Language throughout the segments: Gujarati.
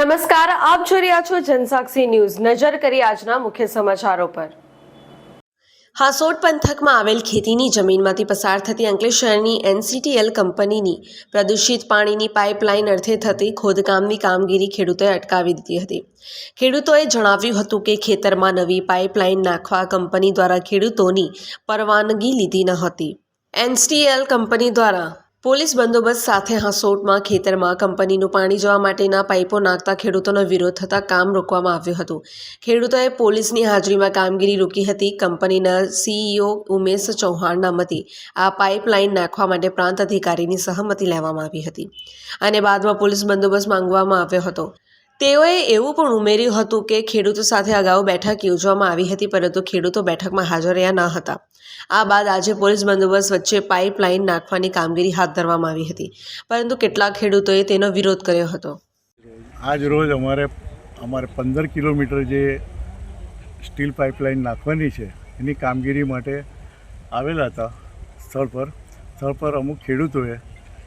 નમસ્કાર, આપ જોઈ રહ્યા છો જનસાક્ષી ન્યૂઝ। નજર કરી આજના મુખ્ય સમાચારો પર। હાસોટ પંથકમાં આવેલ ખેતીની જમીનમાંથી પસાર થતી અંકલેશ્વરની એનસીટીએલ કંપનીની પ્રદૂષિત પાણીની પાઇપલાઇન અર્થે થતી ખોદકામની કામગીરી ખેડૂતોએ અટકાવી દીધી હતી। ખેડૂતોએ જણાવ્યું હતું કે ખેતરમાં નવી પાઇપલાઇન નાખવા કંપની દ્વારા ખેડૂતોની પરવાનગી લીધી ન હતી। એનસીટીએલ કંપની દ્વારા પોલીસ બંદોબસ્ત સાથે હાસોટમાં ખેતરમાં કંપનીનું પાણી જવા માટેના પાઇપો નાખતા ખેડૂતોનો વિરોધ થતાં કામ રોકવામાં આવ્યું હતું। ખેડૂતોએ પોલીસની હાજરીમાં કામગીરી રોકી હતી। કંપનીના સીઈઓ ઉમેશ ચૌહાણના મતે આ પાઇપલાઇન નાખવા માટે પ્રાંત અધિકારીની સહમતિ લેવામાં આવી હતી અને બાદમાં પોલીસ બંદોબસ્ત માંગવામાં આવ્યો હતો। તેઓએ એવું પણ ઉમેર્યું હતું કે ખેડૂતો સાથે અગાઉ બેઠક યોજવામાં આવી હતી, પરંતુ ખેડૂતો બેઠકમાં હાજર રહ્યા ન હતા। આ બાદ આજે પોલીસ બંદોબસ્ત વચ્ચે પાઇપલાઇન નાખવાની કામગીરી હાથ ધરવામાં આવી હતી, પરંતુ કેટલાક ખેડૂતોએ તેનો વિરોધ કર્યો હતો। આજ રોજ અમારે 15 કિલોમીટર જે સ્ટીલ પાઇપલાઇન નાખવાની છે એની કામગીરી માટે આવેલા હતા। સ્થળ પર અમુક ખેડૂતોએ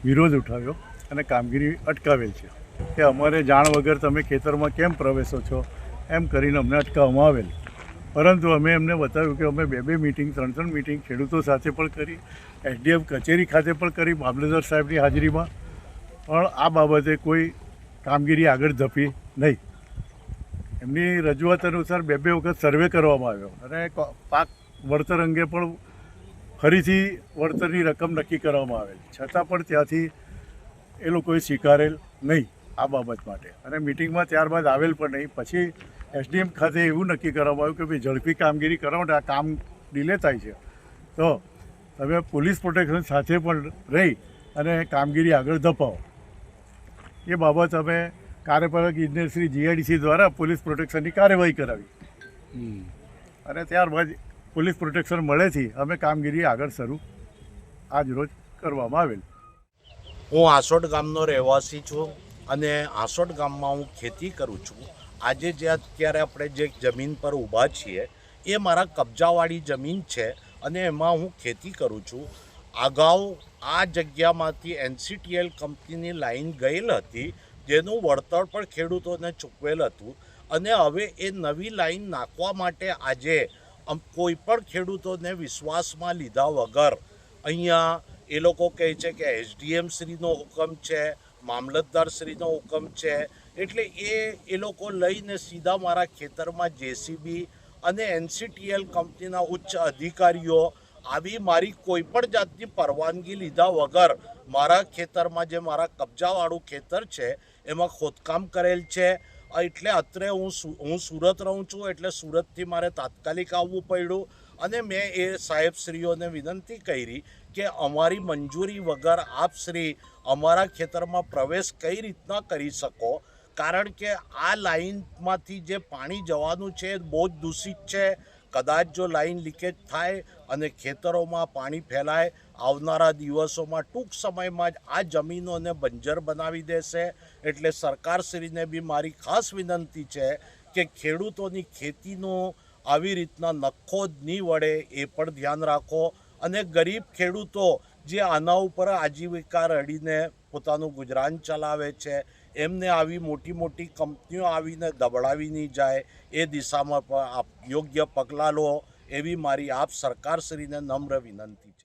વિરોધ ઉઠાવ્યો અને કામગીરી અટકાવેલ છે કે અમારે જાણ વગર તમે ખેતરમાં કેમ પ્રવેશો છો એમ કરીને અમને અટકાવવામાં આવેલ। પરંતુ અમે એમને બતાવ્યું કે અમે 2 મિટિંગ 3 મિટિંગ ખેડૂતો સાથે પણ કરી, એસડીએમ કચેરી ખાતે પણ કરી, મામલતદાર સાહેબની હાજરીમાં, પણ આ બાબતે કોઈ કામગીરી આગળ ધપી નહીં। એમની રજૂઆત અનુસાર 2 વખત સર્વે કરવામાં આવ્યો અને પાક વળતર અંગે પણ ફરીથી વળતરની રકમ નક્કી કરવામાં આવેલ, છતાં પણ ત્યાંથી એ લોકોએ સ્વીકારેલ નહીં આ બાબત માટે અને મિટિંગમાં ત્યારબાદ આવેલ પણ નહીં। પછી એસડીએમ ખાતે એવું નક્કી કરવામાં આવ્યું કે ભાઈ ઝડપી કામગીરી કરો માટે આ કામ ડિલે થાય છે તો તમે પોલીસ પ્રોટેક્શન સાથે પણ રહી અને કામગીરી આગળ ધપાવો। એ બાબત અમે કાર્યપાલક ઇજનેર શ્રી જીઆઈડીસી દ્વારા પોલીસ પ્રોટેક્શનની કાર્યવાહી કરાવી અને ત્યારબાદ પોલીસ પ્રોટેક્શન મળેથી અમે કામગીરી આગળ શરૂ આજ રોજ કરવામાં આવેલ। હું હાસોટ ગામનો રહેવાસી છું અને હાસોટ ગામમાં હું ખેતી કરું છું। આજે જે અત્યારે આપણે જે જમીન પર ઊભા છીએ એ મારા કબજાવાળી જમીન છે અને એમાં હું ખેતી કરું છું। અગાઉ આ જગ્યામાંથી એનસીટીએલ કંપનીની લાઈન ગયેલ હતી, જેનું વળતર પણ ખેડૂતોને ચૂકવેલ હતું અને હવે એ નવી લાઈન નાખવા માટે આજે કોઈ પણ ખેડૂતોને વિશ્વાસમાં લીધા વગર અહીંયા એ લોકો કહે છે કે એસડીએમ શ્રીનો હુકમ છે, મામલતદાર શ્રીનો હુકમ છે, એટલે એ લોકો લઈને સીધા મારા ખેતરમાં જેસીબી અને એનસીટીએલ કંપનીના ઉચ્ચ અધિકારીઓ આવી મારી કોઈ પણ જાતની પરવાનગી લીધા વગર મારા ખેતરમાં, જે મારા કબજાવાળું ખેતર છે, એમાં ખોદકામ કરેલ છે। એટલે અત્રે હું સુરત રહું છું, એટલે સુરતથી મારે તાત્કાલિક આવવું પડ્યું અને મેં એ સાહેબશ્રીઓને વિનંતી કરી કે અમારી મંજૂરી વગર આપ શ્રી અમારા ખેતરમાં પ્રવેશ કઈ રીતના કરી શકો, કારણ કે આ લાઈનમાંથી જે પાણી જવાનું છે એ બહુ જ દૂષિત છે। કદાચ જો લાઈન લીકેજ થાય અને ખેતરોમાં પાણી ફેલાય, આવનારા દિવસોમાં ટૂંક સમયમાં જ આ જમીનોને બંજર બનાવી દેશે। એટલે સરકારશ્રીને બી મારી ખાસ વિનંતી છે કે ખેડૂતોની ખેતીનો આવી રીતના નખો નહીં વળે એ પણ ધ્યાન રાખો અને ગરીબ ખેડૂતો જે આના ઉપર આજીવિકા રડીને પોતાનું ગુજરાન ચલાવે છે એમને આવી મોટી કંપનીઓ આવીને દબડાવી નહીં જાય એ દિશામાં પણ આપ યોગ્ય પગલાં લો એવી મારી આપ સરકારશ્રીને નમ્ર વિનંતી છે।